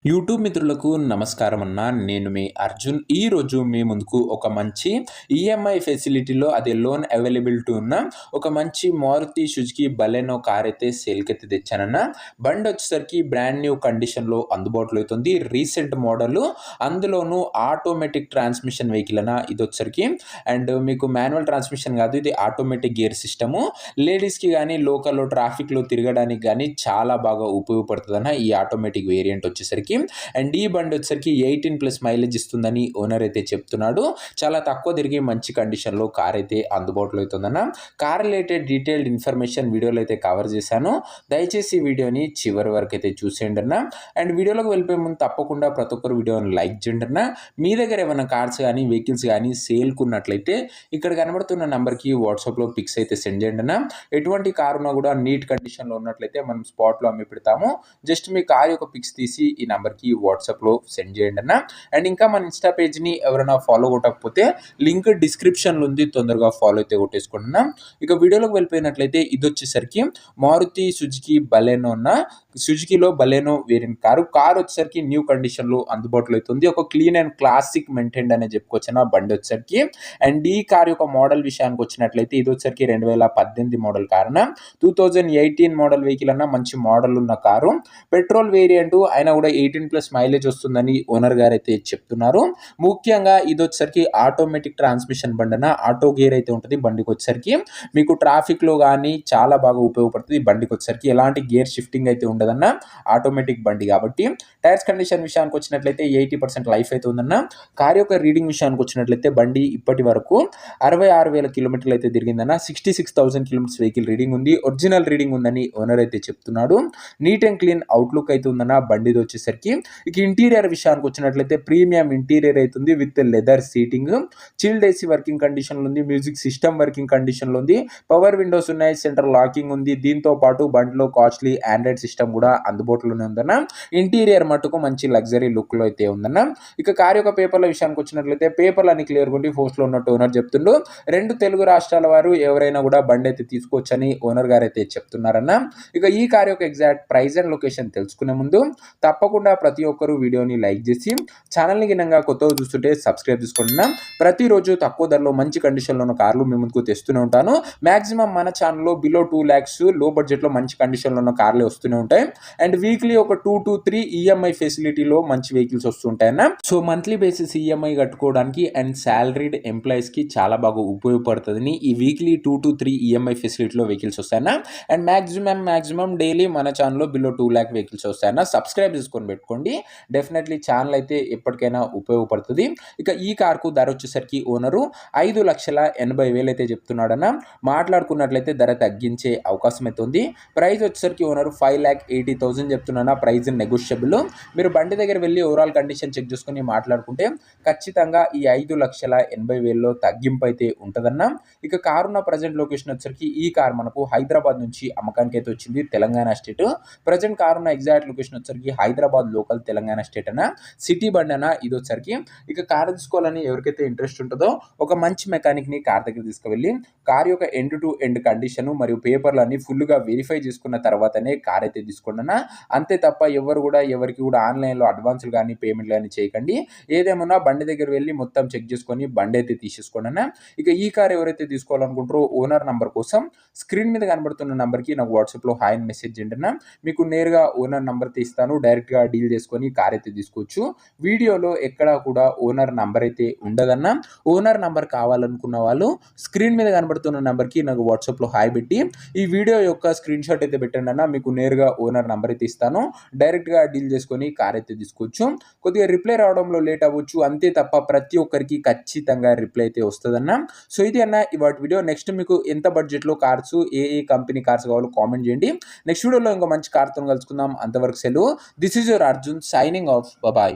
YouTube మిత్రులకు నమస్కారం అన్న. నేను మీ అర్జున్. ఈరోజు మీ ముందుకు ఒక మంచి ఈఎంఐ ఫెసిలిటీలో అదే లోన్ అవైలబిలిటీ ఉన్న ఒక మంచి మారుతి సుజుకి బలెనో కార్ అయితే సేల్‌కైతే తెచ్చానన్న. బండి వచ్చేసరికి బ్రాండ్ న్యూ కండిషన్‌లో అందుబాటులో అవుతుంది. రీసెంట్ మోడలు, అందులోనూ ఆటోమేటిక్ ట్రాన్స్‌మిషన్ వెహికల్ అన్న ఇదొచ్చేసరికి. అండ్ మీకు మాన్యువల్ ట్రాన్స్‌మిషన్ కాదు, ఇది ఆటోమేటిక్ గేర్ సిస్టము. లేడీస్‌కి గానీ, లోకల్‌లో ట్రాఫిక్‌లో తిరగడానికి గానీ చాలా బాగా ఉపయోగపడుతుందన్న ఈ ఆటోమేటిక్ వేరియంట్ వచ్చేసరికి. అండ్ ఈ బండి వచ్చేసరికి 18+ మైలేజ్ ఇస్తుందని ఓనర్ అయితే చెప్తున్నాడు. చాలా తక్కువ తిరిగి మంచి కండిషన్‌లో కార్ అయితే అందుబాటులో అవుతుందన్న. కార్ రిలేటెడ్ డీటెయిల్డ్ ఇన్ఫర్మేషన్ వీడియోలో అయితే కవర్ చేశాను. దయచేసి ఈ వీడియోని చివరి వరకు అయితే చూసేయండి అన్న. అండ్ వీడియోలోకి వెళ్ళిపోయే ముందు తప్పకుండా ప్రతి ఒక్కరు వీడియోని లైక్ చేయండి అన్న. మీ దగ్గర ఏమైనా కార్స్ కానీ, వెహికల్స్ కానీ సేల్‌కున్నట్లయితే ఇక్కడ కనబడుతున్న నంబర్‌కి వాట్సాప్‌లో పిక్స్ అయితే సెండ్ చేయండి అన్న. ఎటువంటి కార్ ఉన్నా కూడా నీట్ కండిషన్‌లో ఉన్నట్లయితే మనం స్పాట్‌లో అమ్మి పెడతాము. జస్ట్ మీ కార్ యొక్క పిక్స్ తీసి ఈ నంబర్‌కి వాట్సాప్‌లో సెండ్ చేయండి అన్న. అండ్ ఇంకా మన ఇన్‌స్టా పేజ్‌ని ఎవరైనా ఫాలో కొట్టకపోతే లింక్ డిస్క్రిప్షన్‌లో ఉంది, తొందరగా ఫాలో అయితే కొట్టేసుకోండి అన్న. ఇక వీడియోలోకి వెళ్ళిపోయినట్లయితే ఇదొచ్చేసరికి మారుతి సుజుకి బలెనో అన్న. సుజుకిలో బలెనో వేరియంట్ కారు. కార్ వచ్చేసరికి న్యూ కండిషన్‌లో అందుబాటులో అవుతుంది. ఒక క్లీన్ అండ్ క్లాసిక్ మెయింటైన్డ్ అనే చెప్పుకోవచ్చన్న బండి వచ్చేసరికి. అండ్ ఈ కార్ యొక్క మోడల్ విషయానికి వచ్చినట్లయితే ఇది వచ్చేసరికి 2018 మోడల్ కారు అన్న. 2018 మోడల్ వెహికల్ అన్న. మంచి మోడల్ ఉన్న కారు. పెట్రోల్ వేరియంట్ అయినా కూడా 18+ మైలేజ్ వస్తుందని ఓనర్ గారు అయితే చెప్తున్నారు. ముఖ్యంగా ఇది వచ్చేసరికి ఆటోమేటిక్ ట్రాన్స్మిషన్ బండి అన్న. ఆటో గేర్ అయితే ఉంటుంది బండికి వచ్చేసరికి. మీకు ట్రాఫిక్‌లో కానీ చాలా బాగా ఉపయోగపడుతుంది. బండికి వచ్చేసరికి ఎలాంటి గేర్ షిఫ్టింగ్ అయితే ఉండదన్న. ఆటోమేటిక్ బండి కాబట్టి. టైర్స్ కండిషన్ విషయానికి వచ్చినట్లయితే 80% లైఫ్ అయితే ఉందన్న. కార్ యొక్క రీడింగ్ విషయానికి వచ్చినట్లయితే బండి ఇప్పటి వరకు 66,000 కిలోమీటర్లు అయితే తిరిగిందన్న. 66,000 కిలోమీటర్స్ వెహికల్ రీడింగ్ ఉంది. ఒరిజినల్ రీడింగ్ ఉందని ఓనర్ అయితే చెప్తున్నాడు. నీట్ అండ్ క్లీన్ అవుట్లుక్ అయితే ఉందన్న బండిది వచ్చేసరికి. ఇక ఇంటీరియర్ విషయానికి వచ్చినట్లయితే ప్రీమియం ఇంటీరియర్ అవుతుంది with leather seating. Chilled AC working కండిషన్లో ఉంది. మ్యూజిక్ సిస్టమ్ వర్కింగ్ కండిషన్లో ఉంది. పవర్ విండోస్ ఉన్నాయి. సెంట్రల్ లాకింగ్ ఉంది. దీంతో పాటు బండిలో కాస్ట్లీ ఆండ్రాయిడ్ సిస్టమ్ కూడా అందుబాటులోనే ఉందన్న. ఇంటీరియర్ మటుకు మంచి లగ్జరీ లుక్ లో అయితే ఉందన్న. ఇక కార్ యొక్క పేపర్ల విషయానికి వచ్చినట్లయితే పేపర్లు అన్ని క్లియర్ ఉండి పోస్ట్ లో ఉన్నట్టు ఓనర్ చెప్తుండు. 2 తెలుగు రాష్ట్రాల వారు ఎవరైనా కూడా బండి అయితే తీసుకోవచ్చని ఓనర్ గారు అయితే చెప్తున్నారన్న. ఇక ఈ కార్ యొక్క ఎగ్జాక్ట్ ప్రైస్ అండ్ లొకేషన్ తెలుసుకునే ముందు తప్పకుండా ప్రతి ఒక్కరు వీడియోని లైక్ చేసి ఛానల్ని గినంగా కొత్తగా చూస్తుంటే సబ్స్క్రైబ్ చేసుకోండి. ప్రతిరోజు తక్కువ ధరలో మంచి కండిషన్లో ఉన్న కార్లు మీ ముందుకు తెస్తూనే ఉంటాను. మాక్సిమం మన ఛానల్లో బిలో 2 lakhs లో బడ్జెట్లో మంచి కండిషన్లో ఉన్న కార్లే వస్తూనే ఉంటాయి. అండ్ వీక్లీ ఒక 2 to 3 ఈఎంఐ ఫెసిలిటీలో మంచి వెహికల్స్ వస్తుంటాయన్న. సో మంత్లీ బేసిస్ ఈఎంఐ కట్టుకోవడానికి అండ్ సాలరీడ్ ఎంప్లాయీస్ కి చాలా బాగా ఉపయోగపడుతుందని ఈ వీక్లీ 2 to 3 ఈఎంఐ ఫెసిలిటీలో వెహికల్స్ వస్తాయన్న. అండ్ మాక్సిమం డైలీ మన ఛానల్లో బిలో 2 lakh వెహికల్స్ వస్తాయన్న. సబ్స్క్రైబ్ చేసుకొని పెట్టుకోండి. డెఫినెట్లీ ఛానల్ అయితే ఎప్పటికైనా ఉపయోగపడుతుంది. ఇక ఈ కార్కు ధర వచ్చేసరికి ఓనరు 5,80,000 అయితే చెప్తున్నాడన్న. మాట్లాడుకున్నట్లయితే ధర తగ్గించే అవకాశం అయితే ఉంది. ప్రైస్ వచ్చేసరికి ఓనరు 5,80,000 చెప్తున్నా. Price negotiable. మీరు బండి దగ్గర వెళ్ళి ఓవరాల్ కండిషన్ చెక్ చేసుకుని మాట్లాడుకుంటే ఖచ్చితంగా ఈ 5,80,000లో తగ్గింపు అయితే ఉంటుందన్న. ఇక కార్ ఉన్న ప్రజెంట్ లొకేషన్ వచ్చేసరికి ఈ కార్ మనకు హైదరాబాద్ నుంచి అమ్మకానికి అయితే వచ్చింది, తెలంగాణ స్టేట్. ప్రజెంట్ కార్ ఉన్న ఎగ్జాక్ట్ లొకేషన్ వచ్చేసరికి హైదరాబాద్ లోకల్, తెలంగాణ స్టేట్ అన్న. సిటీ బండి అన్న ఇది వచ్చేసరికి. ఇక కార్ తీసుకోవాలని ఎవరికైతే ఇంట్రెస్ట్ ఉంటుందో ఒక మంచి మెకానిక్ ని కార్ దగ్గర తీసుకువెళ్ళి కార్ యొక్క ఎండ్ టు ఎండ్ కండిషన్ మరియు పేపర్లు అన్ని ఫుల్ గా వెరిఫై చేసుకున్న తర్వాతనే కార్ అయితే తీసుకోండి అన్న. అంతే తప్ప ఎవరికి కూడా ఆన్లైన్లో అడ్వాన్స్లు కానీ పేమెంట్లు కానీ చేయకండి. ఏదేమన్నా బండి దగ్గర వెళ్ళి మొత్తం చెక్ చేసుకొని బండి అయితే తీసేసుకోండి అన్న. ఇక ఈ కార్ ఎవరైతే తీసుకోవాలనుకుంటారో ఓనర్ నంబర్ కోసం స్క్రీన్ మీద కనబడుతున్న నంబర్కి నాకు వాట్సాప్లో హాయ్ అని మెసేజ్ చేయండి అన్న. మీకు నేరుగా ఓనర్ నంబర్ తీస్తాను. డైరెక్ట్గా డీల్ చేసుకొని కార్ అయితే తీసుకోవచ్చు. వీడియోలో ఎక్కడా కూడా ఓనర్ నంబర్ అయితే ఉండదన్న. ఓనర్ నంబర్ కావాలనుకున్న వాళ్ళు స్క్రీన్ మీద కనబడుతున్న నంబర్కి నాకు వాట్సాప్లో హాయ్ పెట్టి ఈ వీడియో యొక్క స్క్రీన్ షాట్ అయితే పెట్టండి అన్న. మీకు నేరుగా ఓనర్ నంబర్ అయితే ఇస్తాను. డైరెక్ట్గా డీల్ చేసుకొని కార్ అయితే తీసుకోవచ్చు. కొద్దిగా రిప్లై రావడంలో లేట్ అవ్వచ్చు, అంతే తప్ప ప్రతి ఒక్కరికి ఖచ్చితంగా రిప్లై అయితే వస్తుందన్న. సో ఇది అన్న ఇవాటి వీడియో. నెక్స్ట్ మీకు ఎంత బడ్జెట్లో కార్స్, ఏ కంపెనీ కార్స్ కావాలో కామెంట్ చేయండి. నెక్స్ట్ వీడియోలో ఇంకో మంచి కార్తో కలుసుకుందాం. అంతవరకు సెలవు. This is your Arjun signing off. Bye.